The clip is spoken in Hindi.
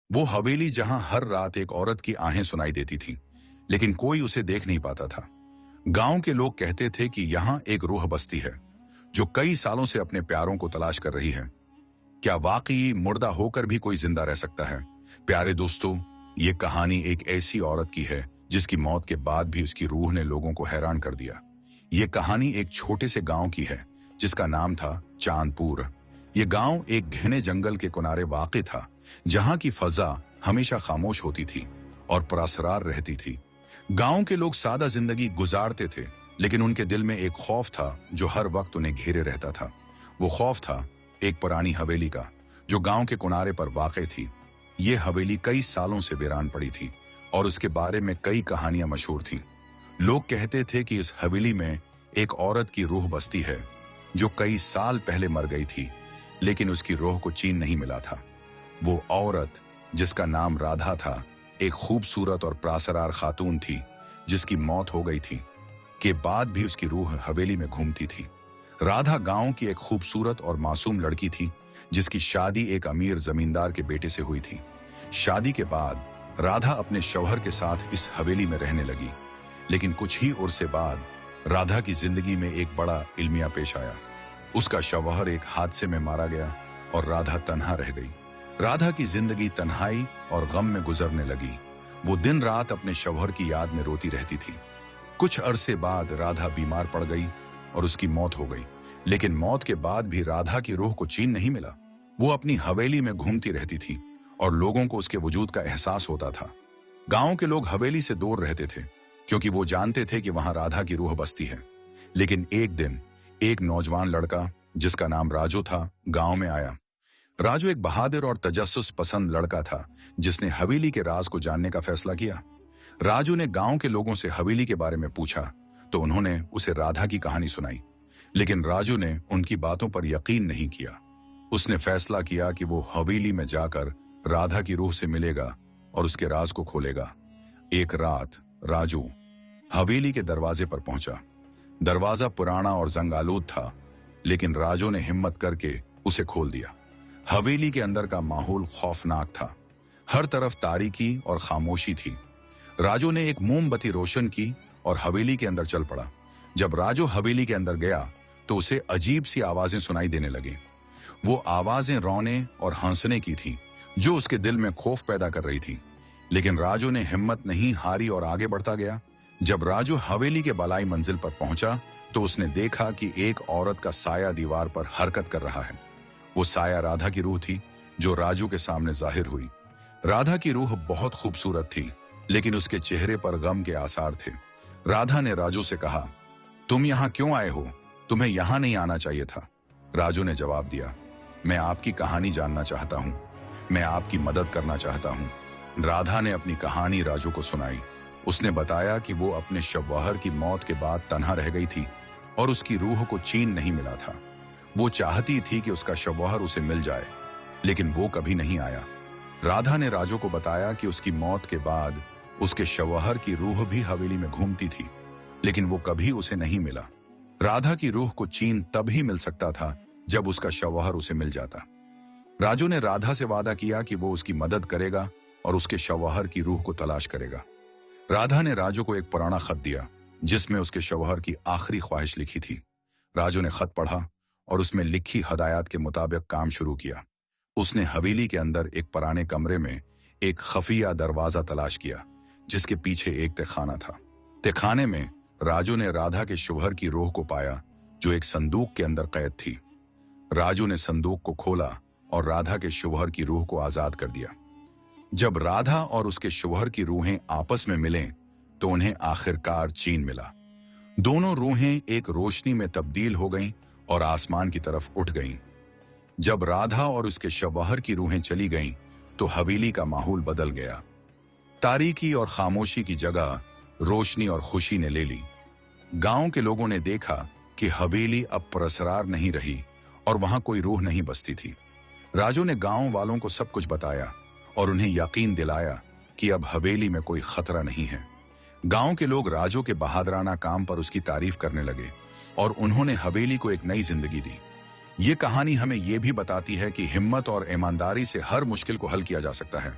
वो हवेली जहां हर रात एक औरत की आहें सुनाई देती थी, लेकिन कोई उसे देख नहीं पाता था। गांव के लोग कहते थे कि यहाँ एक रूह बसती है जो कई सालों से अपने प्यारों को तलाश कर रही है। क्या वाकई मुर्दा होकर भी कोई जिंदा रह सकता है? प्यारे दोस्तों, ये कहानी एक ऐसी औरत की है जिसकी मौत के बाद भी उसकी रूह ने लोगों को हैरान कर दिया। ये कहानी एक छोटे से गांव की है जिसका नाम था चांदपुर। ये गांव एक घने जंगल के किनारे वाक़ था, जहां की फजा हमेशा खामोश होती थी और पुरअसरार रहती थी। गांव के लोग सादा जिंदगी गुजारते थे, लेकिन उनके दिल में एक खौफ था जो हर वक्त उन्हें घेरे रहता था। वो खौफ था एक पुरानी हवेली का, जो गांव के किनारे पर वाक़ थी। ये हवेली कई सालों से वीरान पड़ी थी और उसके बारे में कई कहानियां मशहूर थीं। लोग कहते थे कि इस हवेली में एक औरत की रूह बसती है जो कई साल पहले मर गई थी, लेकिन उसकी रूह को चैन नहीं मिला था। वो औरत, जिसका नाम राधा था, एक खूबसूरत और प्रासरार खातून थी जिसकी मौत हो गई थी। के बाद भी उसकी रूह हवेली में घूमती थी। राधा गांव की एक खूबसूरत और मासूम लड़की थी जिसकी शादी एक अमीर जमींदार के बेटे से हुई थी। शादी के बाद राधा अपने शौहर के साथ इस हवेली में रहने लगी, लेकिन कुछ ही उर्से बाद राधा की जिंदगी में एक बड़ा इल्मिया पेश आया। उसका शौहर एक हादसे में मारा गया और राधा तन्हा रह गई। राधा की जिंदगी तन्हाई और गम में गुजरने लगी। वो दिन रात अपने शौहर की याद में रोती रहती थी। कुछ अरसे बाद राधा बीमार पड़ गई और उसकी मौत हो गई, लेकिन मौत के बाद भी राधा की रूह को चैन नहीं मिला। वो अपनी हवेली में घूमती रहती थी और लोगों को उसके वजूद का एहसास होता था। गांव के लोग हवेली से दूर रहते थे क्योंकि वो जानते थे कि वहां राधा की रूह बसती है। लेकिन एक दिन एक नौजवान लड़का जिसका नाम राजू था, गांव में आया। राजू एक बहादुर और तजस्सुस पसंद लड़का था जिसने हवेली के राज को जानने का फैसला किया। राजू ने गांव के लोगों से हवेली के बारे में पूछा तो उन्होंने उसे राधा की कहानी सुनाई, लेकिन राजू ने उनकी बातों पर यकीन नहीं किया। उसने फैसला किया कि वो हवेली में जाकर राधा की रूह से मिलेगा और उसके राज को खोलेगा। एक रात राजू हवेली के दरवाजे पर पहुंचा। दरवाजा पुराना और जंगालूद था, लेकिन राजू ने हिम्मत करके उसे खोल दिया। हवेली के अंदर का माहौल खौफनाक था। हर तरफ तारीकी और खामोशी थी। राजू ने एक मोमबत्ती रोशन की और हवेली के अंदर चल पड़ा। जब राजू हवेली के अंदर गया तो उसे अजीब सी आवाजें सुनाई देने लगी। वो आवाजें रोने और हंसने की थी जो उसके दिल में खौफ पैदा कर रही थी, लेकिन राजू ने हिम्मत नहीं हारी और आगे बढ़ता गया। जब राजू हवेली के बलाई मंजिल पर पहुंचा तो उसने देखा कि एक औरत का साया दीवार पर हरकत कर रहा है। वो साया राधा की रूह थी जो राजू के सामने जाहिर हुई। राधा की रूह बहुत खूबसूरत थी, लेकिन उसके चेहरे पर गम के आसार थे। राधा ने राजू से कहा, तुम यहाँ क्यों आए हो? तुम्हें यहाँ नहीं आना चाहिए था। राजू ने जवाब दिया, मैं आपकी कहानी जानना चाहता हूँ, मैं आपकी मदद करना चाहता हूँ। राधा ने अपनी कहानी राजू को सुनाई। उसने बताया कि वो अपने शौहर की मौत के बाद तन्हा रह गई थी और उसकी रूह को चैन नहीं मिला था। वो चाहती थी कि उसका शौहर उसे मिल जाए, लेकिन वो कभी नहीं आया। राधा ने राजू को बताया कि उसकी मौत के बाद उसके शौहर की रूह भी हवेली में घूमती थी, लेकिन वो कभी उसे नहीं मिला। राधा की रूह को चैन तभी मिल सकता था जब उसका शौहर उसे मिल जाता। राजू ने राधा से वादा किया कि वो उसकी मदद करेगा और उसके शौहर की रूह को तलाश करेगा। राधा ने राजू को एक पुराना खत दिया जिसमें उसके शौहर की आखिरी ख्वाहिश लिखी थी। राजू ने खत पढ़ा और उसमें लिखी हदायत के मुताबिक काम शुरू किया। उसने हवेली के अंदर एक पुराने कमरे में एक खफिया दरवाजा तलाश किया जिसके पीछे एक तहखाना था। तहखाने में राजू ने राधा के शौहर की रूह को पाया जो एक संदूक के अंदर कैद थी। राजू ने संदूक को खोला और राधा के शौहर की रूह को आजाद कर दिया। जब राधा और उसके शौहर की रूहें आपस में मिलें तो उन्हें आखिरकार चैन मिला। दोनों रूहें एक रोशनी में तब्दील हो गईं और आसमान की तरफ उठ गईं। जब राधा और उसके शौहर की रूहें चली गईं तो हवेली का माहौल बदल गया। तारीकी और खामोशी की जगह रोशनी और खुशी ने ले ली। गांव के लोगों ने देखा कि हवेली अब पुरअसरार नहीं रही और वहां कोई रूह नहीं बसती थी। राजू ने गांव वालों को सब कुछ बताया और उन्हें यकीन दिलाया कि अब हवेली में कोई खतरा नहीं है। गांव के लोग राजू के बहादुराना काम पर उसकी तारीफ करने लगे और उन्होंने हवेली को एक नई जिंदगी दी। ये कहानी हमें यह भी बताती है कि हिम्मत और ईमानदारी से हर मुश्किल को हल किया जा सकता है।